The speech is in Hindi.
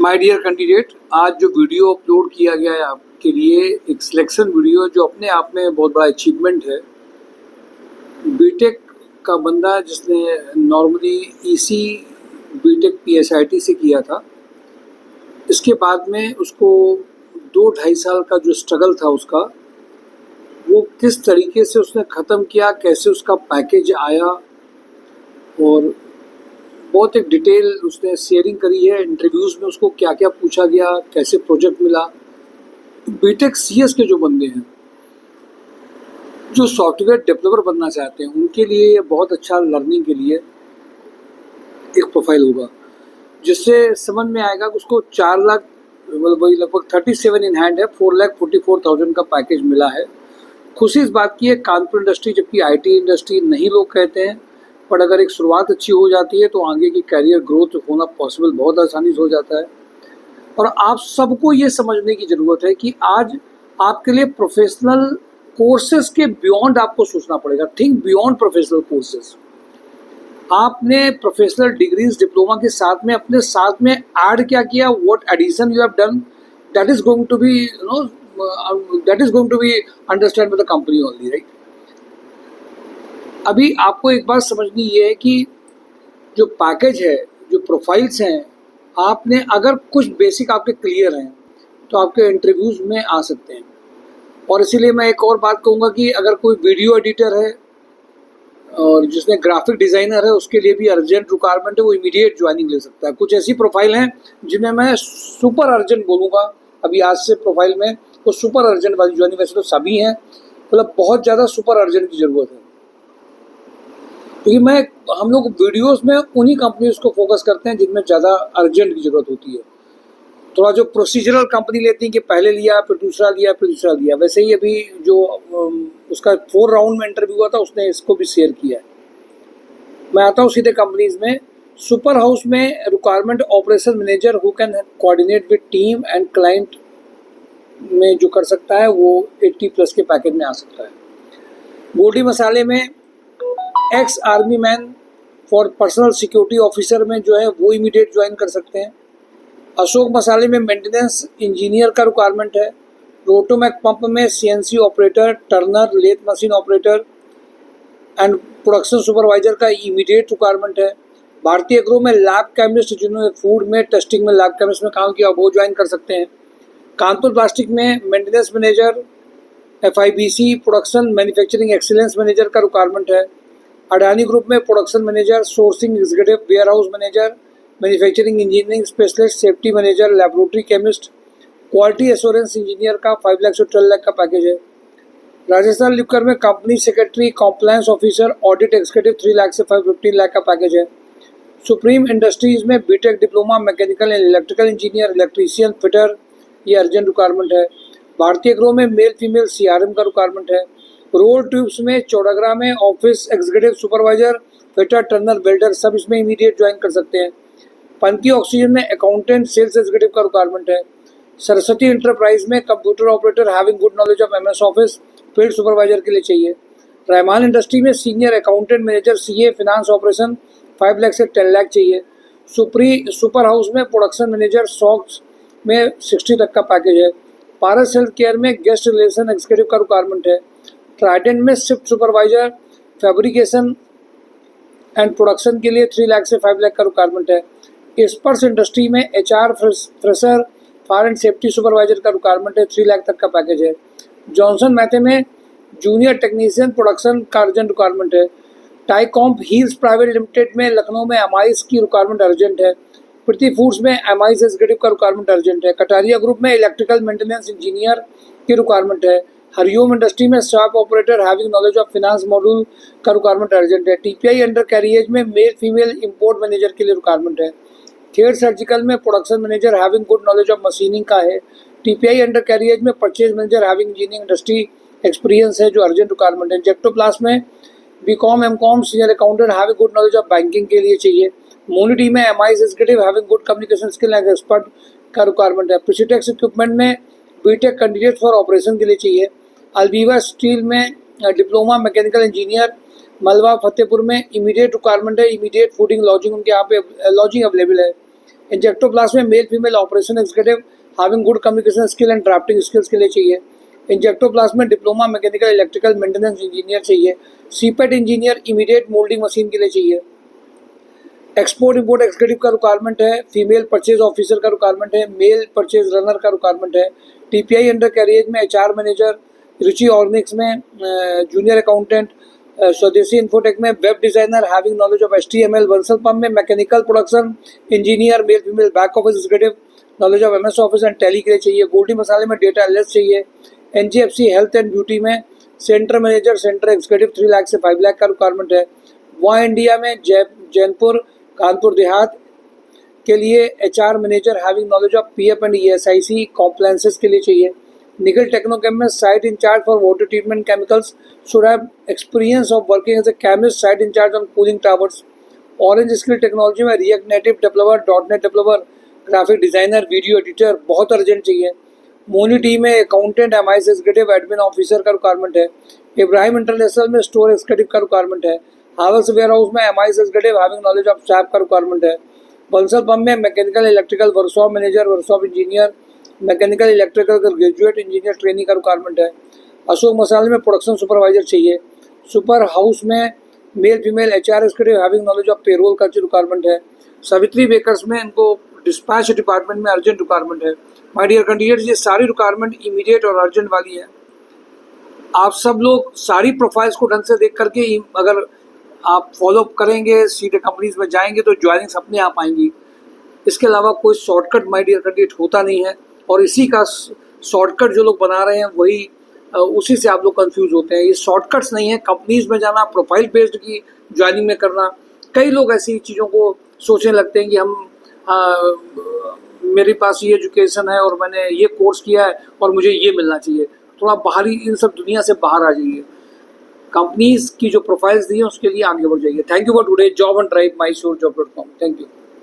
माय डियर कैंडिडेट, आज जो वीडियो अपलोड किया गया है आपके लिए एक सिलेक्शन वीडियो जो अपने आप में बहुत बड़ा अचीवमेंट है। बीटेक का बंदा जिसने नॉर्मली ईसी बीटेक पीएसआईटी से किया था, इसके बाद में उसको 2-2.5 साल का जो स्ट्रगल था उसका, वो किस तरीके से उसने ख़त्म किया, कैसे उसका पैकेज आया और बहुत एक डिटेल उसने शेयरिंग करी है। इंटरव्यूज़ में उसको क्या क्या पूछा गया, कैसे प्रोजेक्ट मिला। बीटेक सीएस के जो बंदे हैं जो सॉफ्टवेयर डेवलपर बनना चाहते हैं, उनके लिए ये बहुत अच्छा लर्निंग के लिए एक प्रोफाइल होगा, जिससे समझ में आएगा कि उसको 4 लाख वही लगभग 37 इन हैंड है, 4,44,000 का पैकेज मिला है। खुशी इस बात की है, कानपुर इंडस्ट्री जबकि आईटी इंडस्ट्री नहीं लोग कहते हैं, पर अगर एक शुरुआत अच्छी हो जाती है तो आगे की कैरियर ग्रोथ होना पॉसिबल बहुत आसानी से हो जाता है। और आप सबको ये समझने की ज़रूरत है कि आज आपके लिए प्रोफेशनल कोर्सेज के बियॉन्ड आपको सोचना पड़ेगा। Think beyond professional courses. आपने प्रोफेशनल डिग्रीज डिप्लोमा के साथ में अपने साथ में ऐड क्या किया, what addition you have done, that is going to be understand by the company only, right. अभी आपको एक बात समझनी ये है कि जो पैकेज है, जो प्रोफाइल्स हैं, आपने अगर कुछ बेसिक आपके क्लियर हैं तो आपके इंटरव्यूज़ में आ सकते हैं। और इसीलिए मैं एक और बात कहूँगा कि अगर कोई वीडियो एडिटर है और जिसने ग्राफिक डिज़ाइनर है, उसके लिए भी अर्जेंट रिक्वायरमेंट है, वो इमीडिएट ज्वाइनिंग ले सकता है। कुछ ऐसी प्रोफाइल हैं जिन्हें मैं सुपर अर्जेंट बोलूँगा अभी आज से प्रोफाइल में, वो सुपर अर्जेंट वाली ज्वाइनिंग, वैसे तो सभी हैं, मतलब बहुत ज़्यादा सुपर अर्जेंट की ज़रूरत है। क्योंकि हम लोग वीडियोस में उन्हीं कंपनीज को फोकस करते हैं जिनमें ज़्यादा अर्जेंट की ज़रूरत होती है। थोड़ा जो प्रोसीजरल कंपनी लेती है कि पहले लिया फिर दूसरा लिया फिर तीसरा लिया, वैसे ही अभी जो उसका 4 राउंड में इंटरव्यू हुआ था उसने इसको भी शेयर किया है। मैं आता हूँ सीधे कंपनीज में। सुपर हाउस में requirement operation manager who can coordinate with team and client में जो कर सकता है वो 80+ के पैकेज में आ सकता है। गोल्डी मसाले में ex army man for personal security officer में जो है वो इमीडिएट ज्वाइन कर सकते हैं। अशोक मसाले में मेंटेनेंस इंजीनियर का रिक्वायरमेंट है। रोटोमैक पंप में CNC operator, turner, lathe machine operator and production supervisor का इमीडिएट रिक्वायरमेंट है। भारतीय एग्रो में लैब केमिस्ट, जिन्होंने फूड में टेस्टिंग में लैब केमिस्ट में काम किया, वो ज्वाइन कर सकते हैं। कानपुर प्लास्टिक में maintenance manager, FIBC production manufacturing excellence manager का रिक्वायरमेंट है। अडानी ग्रुप में production manager, sourcing executive, warehouse manager, manufacturing engineering specialist, safety manager, laboratory chemist, quality assurance engineer का 5 लाख से 12 लाख का पैकेज है। राजस्थान लिक्कर में company secretary, compliance officer, audit executive 3 lakh से 15 लाख का पैकेज है। सुप्रीम इंडस्ट्रीज में BTech diploma, mechanical and electrical engineer, electrician, fitter, ये अर्जेंट रिक्वायरमेंट है। भारतीय ग्रो में मेल फीमेल CRM का रिक्वायरमेंट है। रोल ट्यूब्स में चौड़ागरा में office executive supervisor, fitter, turner, welder, सब इसमें इमीडिएट ज्वाइन कर सकते हैं। पनकी ऑक्सीजन में अकाउंटेंट, सेल्स एग्जीक्यूटिव का रिक्वायरमेंट है। सरस्वती इंटरप्राइज में computer operator having good knowledge of MS office, field supervisor के लिए चाहिए। रहमान इंडस्ट्री में senior accountant manager, CA finance operation 5 lakh से 10 लाख चाहिए। सुपर हाउस में प्रोडक्शन मैनेजर, सॉक्स में 60 तक का पैकेज है। पारस हेल्थ केयर में गेस्ट रिलेशन एग्जीक्यूटिव का रिक्वायरमेंट है। ट्राइडेंट में shift supervisor, fabrication and production के लिए 3 लाख से 5 लाख का रिक्वायरमेंट है। स्पर्श इंडस्ट्री में HR fresher, fire and safety supervisor का रिक्वायरमेंट है, 3 लाख तक का पैकेज है। जॉनसन मैथे में जूनियर टेक्नीशियन प्रोडक्शन का अर्जेंट रिक्वायरमेंट है। टाइकॉम्प हील्स प्राइवेट लिमिटेड में लखनऊ में MIS की रिक्वायरमेंट अर्जेंट है। प्रीति फूड्स में MIS एग्जीक्यूटिव का रिक्वायरमेंट अर्जेंट है। कटारिया ग्रुप में इलेक्ट्रिकल मेंटेनेंस इंजीनियर की रिक्वायरमेंट है। हरिओम इंडस्ट्री में shop operator having knowledge of finance module का रिक्वायरमेंट अर्जेंट है। TPI अंडर कैरिएज में मेल फीमेल इंपोर्ट मैनेजर के लिए रिक्वायरमेंट है। खेड़ सर्जिकल में production manager having good knowledge of machining का है। TPI अंडर कैरिएज में purchase manager having engineering industry experience है, जो अर्जेंट रिक्वायरमेंट है। जेक्टोप्लास्ट में BCom MCom senior accountant having good knowledge of banking के लिए चाहिए। मोनिटी में MIS executive having good communication skill and expert का रिक्वायरमेंट है। प्रिसिटेक्स इक्विपमेंट में बीटेक कैंडिडेट फॉर ऑपरेशन के लिए चाहिए। अल्बीवा स्टील में डिप्लोमा मैकेनिकल इंजीनियर, मलवा फतेहपुर में इमीडिएट रिक्वायरमेंट है। इमीडिएट फूडिंग लॉजिंग उनके यहाँ पे लॉजिंग अवेलेबल है। इंजेक्टोप्लास्ट में male female operation executive having good communication skill and drafting skills के लिए चाहिए। इंजेक्टोप्लास्ट में diploma mechanical electrical maintenance engineer चाहिए। CIPET engineer immediate moulding machine के लिए चाहिए। एक्सपोर्ट इंपोर्ट एग्जीक्यूटिव का रिक्वायरमेंट है। फीमेल परचेज ऑफिसर का रिक्वायरमेंट है। मेल परचेज रनर का रिक्वायरमेंट है। टीपीआई अंडर कैरियज में एचआर मैनेजर, रुचि ऑर्गेनिक्स में जूनियर अकाउंटेंट, स्वदेशी इन्फोटेक में web designer having knowledge of HTML, Bansal pump में mechanical production engineer male female back office executive knowledge of MS office and tally के लिए चाहिए। गोल्डी मसाले में डेटा एनालिस्ट चाहिए। NGFC हेल्थ एंड ब्यूटी में centre manager centre executive 3 lakh से 5 लाख का रिक्वायरमेंट है। वहाँ इंडिया में जैनपुर कानपुर देहात के लिए HR manager having knowledge of PF and ESIC compliances के लिए चाहिए। निखिल टेक्नोकेम में site in charge for water treatment chemicals should have experience of working as a chemist site in charge on cooling towers. Orange Skill Technology में React Native developer, .NET developer, graphic designer, video editor बहुत अर्जेंट चाहिए। मोनी टी में accountant, MIS executive, admin officer का रिक्वायरमेंट है। इब्राहिम इंटरनेशनल में स्टोर एग्जीक्यूटिव का रिक्वायरमेंट है। हावल्स वेयर हाउस में MIS executive having knowledge of SAP का रिक्वायरमेंट है। बंसल पंप में mechanical electrical workshop manager, workshop engineer, mechanical electrical graduate engineer training का रिक्वायरमेंट है। अशोक मसाले में प्रोडक्शन सुपरवाइजर चाहिए। सुपर हाउस में male female HR executive having knowledge of payroll का रिक्वायरमेंट है। सावित्री बेकर्स में इनको डिस्पैच डिपार्टमेंट में अर्जेंट रिक्वायरमेंट है। माय डियर कैंडिडेट्स, ये सारी रिक्वायरमेंट इमीडिएट और अर्जेंट वाली है। आप सब लोग सारी प्रोफाइल्स को ढंग से देख करके अगर आप फॉलो करेंगे, सीधे कंपनीज में जाएंगे तो ज्वाइनिंग्स अपने आप आएंगी। इसके अलावा कोई शॉर्टकट माय डियर कैंडिडेट होता नहीं है, और इसी का शॉर्टकट जो लोग बना रहे हैं वही उसी से आप लोग कंफ्यूज होते हैं। ये शॉर्टकट्स नहीं है, कंपनीज में जाना, प्रोफाइल बेस्ड की ज्वाइनिंग में करना। कई लोग ऐसी चीज़ों को सोचने लगते हैं कि मेरे पास ये एजुकेशन है और मैंने ये कोर्स किया है और मुझे ये मिलना चाहिए। थोड़ा बाहरी इन सब दुनिया से बाहर आ जाइए। कंपनीज की जो प्रोफाइल्स दी हैं उसके लिए आगे बढ़ जाइए। Thank you for today. Job and drive mysure job.com। Thank you.